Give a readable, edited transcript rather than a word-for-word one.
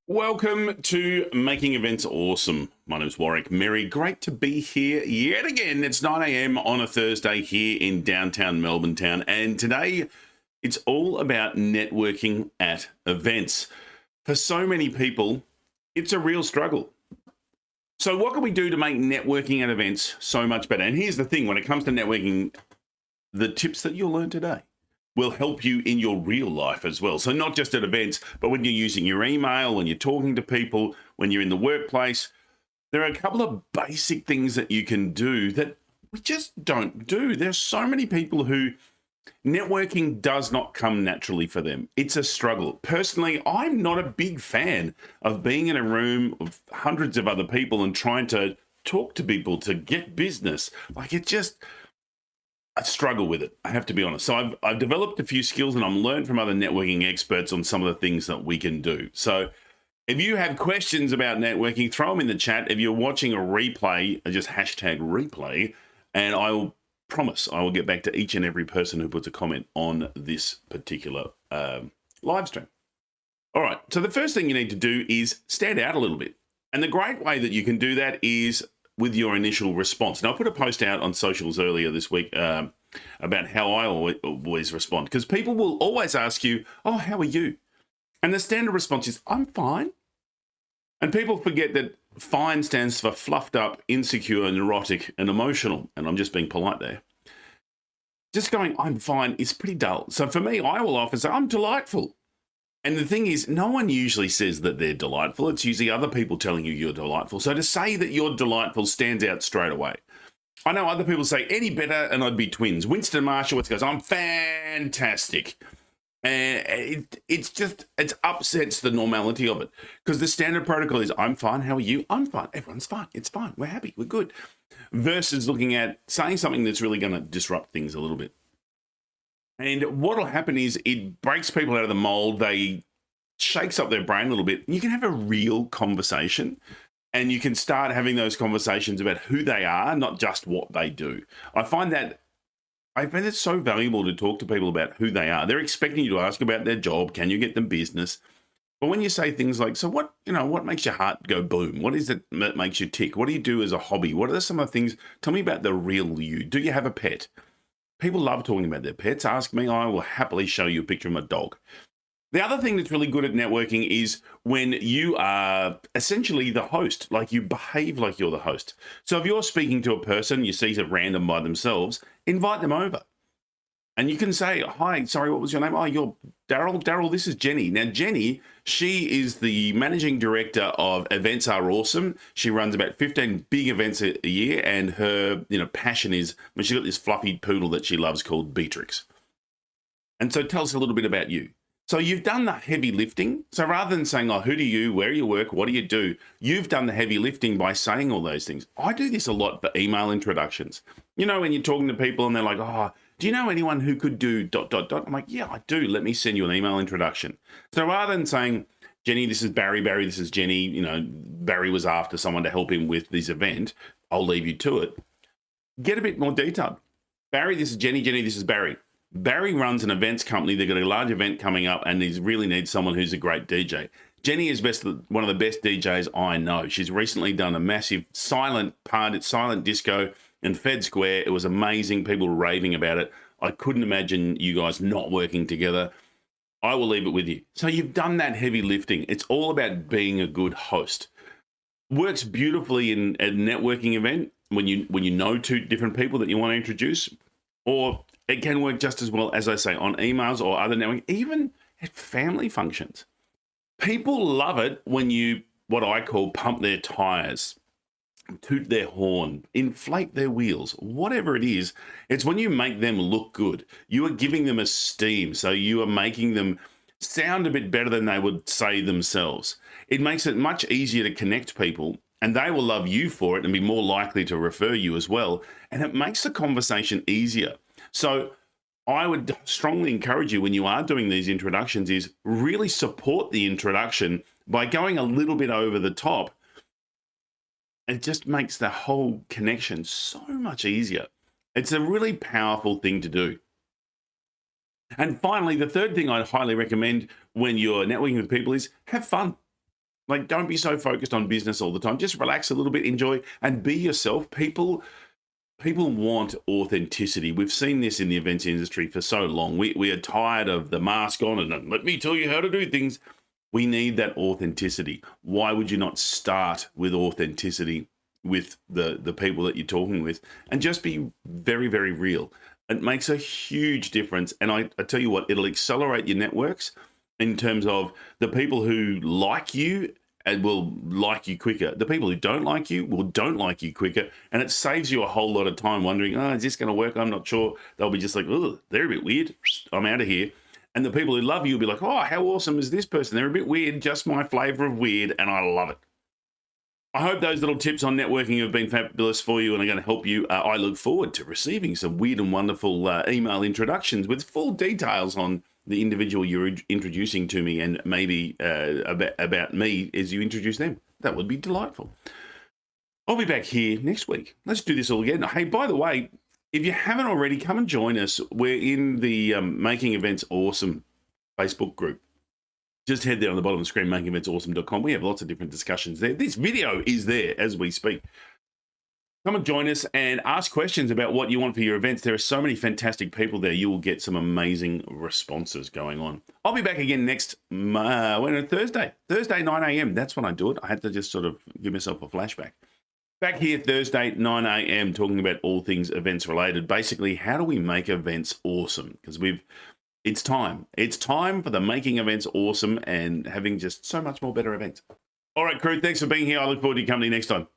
Welcome to Making Events Awesome. My name's Warwick Merry. Great to be here yet again. It's 9 a.m. on a Thursday here in downtown Melbourne town. And today it's all about networking at events. For so many people, it's a real struggle. So what can we do to make networking at events so much better? And here's the thing, when it comes to networking, the tips that you'll learn today will help you in your real life as well. So not just at events, but when you're using your email, when you're talking to people, when you're in the workplace, there are a couple of basic things that you can do that we just don't do. There's so many people who networking does not come naturally for them. It's a struggle. Personally, I'm not a big fan of being in a room of hundreds of other people and trying to talk to people to get business. I struggle with it, I have to be honest. So I've developed a few skills and I'm learned from other networking experts on some of the things that we can do. So if you have questions about networking, throw them in the chat. If you're watching a replay, just hashtag replay, and I will promise I will get back to each and every person who puts a comment on this particular live stream. All right, so the first thing you need to do is stand out a little bit. And the great way that you can do that is with your initial response. Now, I put a post out on socials earlier this week about how I always respond, because people will always ask you, oh, how are you? And the standard response is, I'm fine. And people forget that fine stands for fluffed up, insecure, neurotic, and emotional. And I'm just being polite there. Just going, I'm fine, is pretty dull. So for me, I will often say, I'm delightful. And the thing is, no one usually says that they're delightful. It's usually other people telling you you're delightful. So to say that you're delightful stands out straight away. I know other people say any better and I'd be twins. Winston Marshall goes, I'm fantastic. And it upsets the normality of it, because the standard protocol is, I'm fine, how are you? I'm fine, everyone's fine, it's fine, we're happy, we're good. Versus looking at saying something that's really going to disrupt things a little bit. And what will happen is it breaks people out of the mold. They shakes up their brain a little bit. You can have a real conversation and you can start having those conversations about who they are, not just what they do. I find it's so valuable to talk to people about who they are. They're expecting you to ask about their job. Can you get them business? But when you say things like, so what makes your heart go boom? What is it that makes you tick? What do you do as a hobby? What are some of the things? Tell me about the real you. Do you have a pet? People love talking about their pets. Ask me, I will happily show you a picture of my dog. The other thing that's really good at networking is when you are essentially the host, like you behave like you're the host. So if you're speaking to a person, you see at random by themselves, invite them over. And you can say, hi, sorry, what was your name? Oh, you're Daryl. Daryl, this is Jenny. Now, Jenny, she is the managing director of Events Are Awesome. She runs about 15 big events a year, and her passion is, when she's got this fluffy poodle that she loves called Beatrix. And so tell us a little bit about you. So you've done the heavy lifting. So rather than saying, oh, who do you, where do you work, what do you do? You've done the heavy lifting by saying all those things. I do this a lot for email introductions. When you're talking to people and they're like, oh, do you know anyone who could do ... I'm like, yeah, I do. Let me send you an email introduction. So rather than saying, Jenny, this is Barry. Barry, this is Jenny. Barry was after someone to help him with this event. I'll leave you to it. Get a bit more detailed. Barry, this is Jenny. Jenny, this is Barry. Barry runs an events company. They've got a large event coming up and he really needs someone who's a great DJ. Jenny is one of the best DJs I know. She's recently done a massive silent disco in Fed Square. It was amazing. People were raving about it. I couldn't imagine you guys not working together. I will leave it with you. So you've done that heavy lifting. It's all about being a good host. Works beautifully in a networking event when you know two different people that you want to introduce, or it can work just as well, as I say, on emails or other networking, even at family functions. People love it when you, what I call, pump their tires, toot their horn, inflate their wheels, whatever it is. It's when you make them look good. You are giving them esteem. So you are making them sound a bit better than they would say themselves. It makes it much easier to connect people, and they will love you for it and be more likely to refer you as well. And it makes the conversation easier. So I would strongly encourage you, when you are doing these introductions, is really support the introduction by going a little bit over the top. It just makes the whole connection so much easier. It's a really powerful thing to do. And finally, the third thing I'd highly recommend when you're networking with people is have fun. Like, don't be so focused on business all the time. Just relax a little bit, enjoy, and be yourself. People want authenticity. We've seen this in the events industry for so long. We are tired of the mask on and let me tell you how to do things. We need that authenticity. Why would you not start with authenticity with the people that you're talking with and just be very, very real? It makes a huge difference. And I tell you what, it'll accelerate your networks in terms of the people who like you and will like you quicker. The people who don't like you will don't like you quicker. And it saves you a whole lot of time wondering, oh, is this going to work? I'm not sure. They'll be just like, oh, they're a bit weird. I'm out of here. And the people who love you will be like, oh, how awesome is this person? They're a bit weird, just my flavor of weird, and I love it. I hope those little tips on networking have been fabulous for you and are going to help you. I look forward to receiving some weird and wonderful email introductions with full details on the individual you're introducing to me and maybe about me as you introduce them. That would be delightful. I'll be back here next week. Let's do this all again. Hey, by the way, if you haven't already, come and join us. We're in the Making Events Awesome Facebook group. Just head there on the bottom of the screen, makingeventsawesome.com. We have lots of different discussions there. This video is there as we speak. Come and join us and ask questions about what you want for your events. There are so many fantastic people there. You will get some amazing responses going on. I'll be back again next Thursday, 9 a.m. That's when I do it. I had to just sort of give myself a flashback. Back here Thursday, 9 a.m., talking about all things events related. Basically, how do we make events awesome? Because it's time. It's time for the Making Events Awesome and having just so much more better events. All right, crew, thanks for being here. I look forward to your company next time.